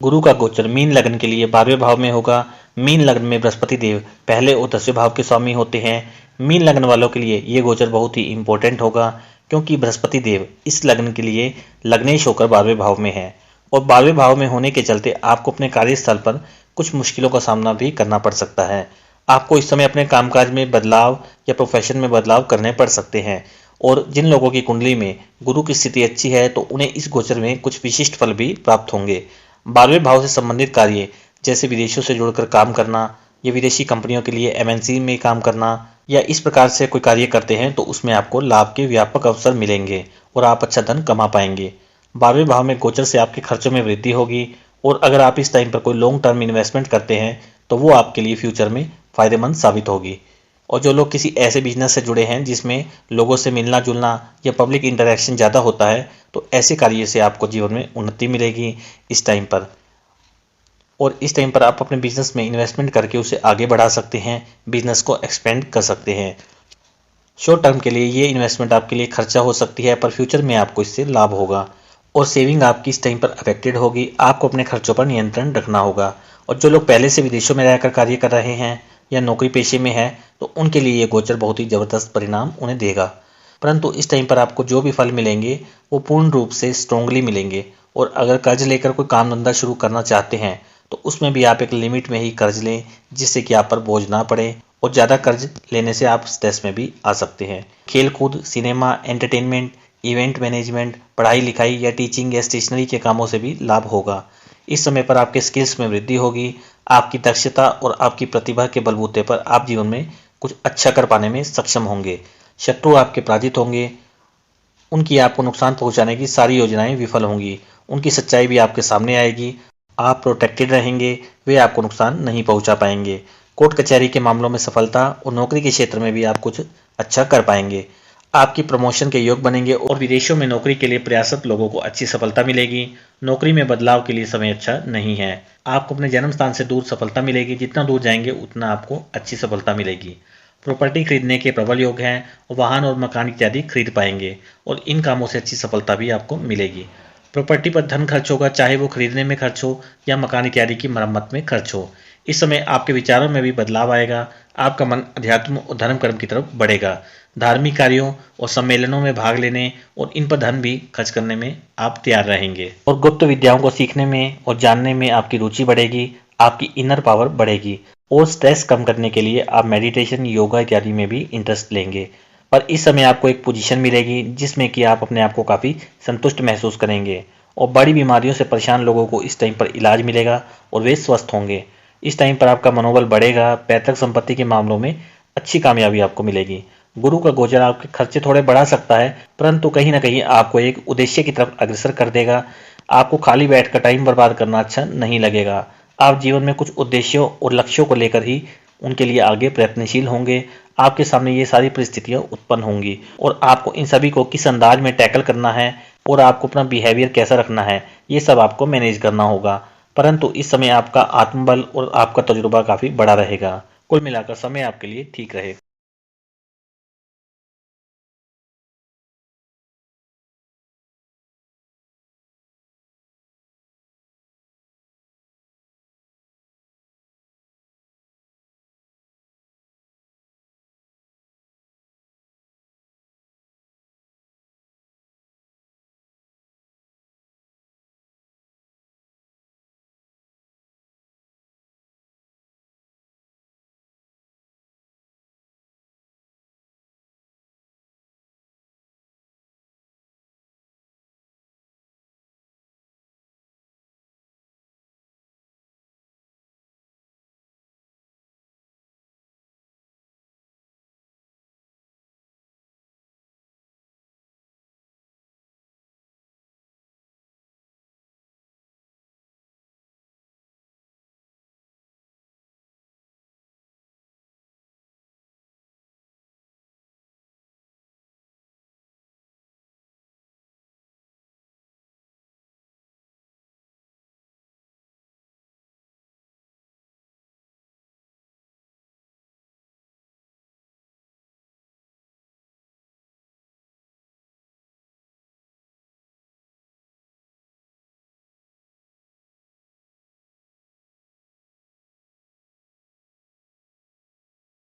गुरु का गोचर मीन लग्न के लिए 12वें भाव में होगा। मीन लग्न में बृहस्पति देव पहले और 10वें भाव के स्वामी होते हैं। मीन लग्न वालों के लिए ये गोचर बहुत ही इंपॉर्टेंट होगा, क्योंकि बृहस्पति देव इस लग्न के लिए लग्नेश होकर 12वें भाव में है और 12वें भाव में होने के चलते आपको अपने कार्यस्थल पर कुछ मुश्किलों का सामना भी करना पड़ सकता है। आपको इस समय अपने कामकाज में बदलाव या प्रोफेशन में बदलाव करने पड़ सकते हैं और जिन लोगों की कुंडली में गुरु की स्थिति अच्छी है तो उन्हें इस गोचर में कुछ विशिष्ट फल भी प्राप्त होंगे। 12वें भाव से संबंधित कार्य जैसे विदेशों से जुड़कर काम करना या विदेशी कंपनियों के लिए एमएनसी में काम करना या इस प्रकार से कोई कार्य करते हैं तो उसमें आपको लाभ के व्यापक अवसर मिलेंगे और आप अच्छा धन कमा पाएंगे। 12वें भाव में गोचर से आपके खर्चों में वृद्धि होगी और अगर आप इस टाइम पर कोई लॉन्ग टर्म इन्वेस्टमेंट करते हैं तो वो आपके लिए फ्यूचर में फायदेमंद साबित होगी। और जो लोग किसी ऐसे बिजनेस से जुड़े हैं जिसमें लोगों से मिलना जुलना या पब्लिक इंटरेक्शन ज़्यादा होता है तो ऐसे कार्य से आपको जीवन में उन्नति मिलेगी इस टाइम पर। और इस टाइम पर आप अपने बिजनेस में इन्वेस्टमेंट करके उसे आगे बढ़ा सकते हैं, बिजनेस को एक्सपेंड कर सकते हैं। शॉर्ट टर्म के लिए ये इन्वेस्टमेंट आपके लिए खर्चा हो सकती है, पर फ्यूचर में आपको इससे लाभ होगा और सेविंग आपकी इस टाइम पर अफेक्टेड होगी। आपको अपने खर्चों पर नियंत्रण रखना होगा। और जो लोग पहले से विदेशों में रहकर कार्य कर रहे हैं या नौकरी पेशे में है तो उनके लिए ये गोचर बहुत ही ज़बरदस्त परिणाम उन्हें देगा। परंतु इस टाइम पर आपको जो भी फल मिलेंगे वो पूर्ण रूप से स्ट्रांगली मिलेंगे। और अगर कर्ज लेकर कोई काम धंधा शुरू करना चाहते हैं तो उसमें भी आप एक लिमिट में ही कर्ज लें, जिससे कि आप पर बोझ ना पड़े और ज़्यादा कर्ज लेने से आप स्ट्रेस में भी आ सकते हैं। खेल कूद, सिनेमा, एंटरटेनमेंट, इवेंट मैनेजमेंट, पढ़ाई लिखाई या टीचिंग या स्टेशनरी के कामों से भी लाभ होगा। इस समय पर आपके स्किल्स में वृद्धि होगी। आपकी दक्षता और आपकी प्रतिभा के बलबूते पर आप जीवन में कुछ अच्छा कर पाने में सक्षम होंगे। शत्रु आपके पराजित होंगे, उनकी आपको नुकसान पहुंचाने की सारी योजनाएं विफल होंगी, उनकी सच्चाई भी आपके सामने आएगी। आप प्रोटेक्टेड रहेंगे, वे आपको नुकसान नहीं पहुंचा पाएंगे। कोर्ट कचहरी के मामलों में सफलता और नौकरी के क्षेत्र में भी आप कुछ अच्छा कर पाएंगे। आपकी प्रमोशन के योग बनेंगे और विदेशों में नौकरी के लिए प्रयासरत लोगों को अच्छी सफलता मिलेगी। नौकरी में बदलाव के लिए समय अच्छा नहीं है। आपको अपने जन्म स्थान से दूर सफलता मिलेगी, जितना दूर जाएंगे उतना आपको अच्छी सफलता मिलेगी। प्रॉपर्टी खरीदने के प्रबल योग हैं और वाहन और मकान इत्यादि खरीद पाएंगे और इन कामों से अच्छी सफलता भी आपको मिलेगी। प्रॉपर्टी पर धन खर्च होगा, चाहे वो खरीदने में खर्च हो या मकान इत्यादि की मरम्मत में खर्च हो। इस समय आपके विचारों में भी बदलाव आएगा। आपका मन अध्यात्म और धर्म कर्म की तरफ बढ़ेगा। धार्मिक कार्यों और सम्मेलनों में भाग लेने और इन पर धन भी खर्च करने में आप तैयार रहेंगे और गुप्त विद्याओं को सीखने में और जानने में आपकी रुचि बढ़ेगी। आपकी इनर पावर बढ़ेगी और स्ट्रेस कम करने के लिए आप मेडिटेशन, योगा इत्यादि में भी इंटरेस्ट लेंगे। पर इस समय आपको एक पोजीशन मिलेगी जिसमें कि आप अपने आप को काफ़ी संतुष्ट महसूस करेंगे और बड़ी बीमारियों से परेशान लोगों को इस टाइम पर इलाज मिलेगा और वे स्वस्थ होंगे। इस टाइम पर आपका मनोबल बढ़ेगा। पैतृक संपत्ति के मामलों में अच्छी कामयाबी आपको मिलेगी। गुरु का गोचर आपके खर्चे थोड़े बढ़ा सकता है, परंतु कहीं ना कहीं आपको एक उद्देश्य की तरफ अग्रसर कर देगा। आपको खाली बैठकर टाइम बर्बाद करना अच्छा नहीं लगेगा। आप जीवन में कुछ उद्देश्यों और लक्ष्यों को लेकर ही उनके लिए आगे प्रयत्नशील होंगे। आपके सामने ये सारी परिस्थितियां उत्पन्न होंगी और आपको इन सभी को किस अंदाज में टैकल करना है और आपको अपना बिहेवियर कैसा रखना है, ये सब आपको मैनेज करना होगा। परंतु इस समय आपका आत्मबल और आपका तजुर्बा काफ़ी बड़ा रहेगा। कुल मिलाकर समय आपके लिए ठीक रहेगा।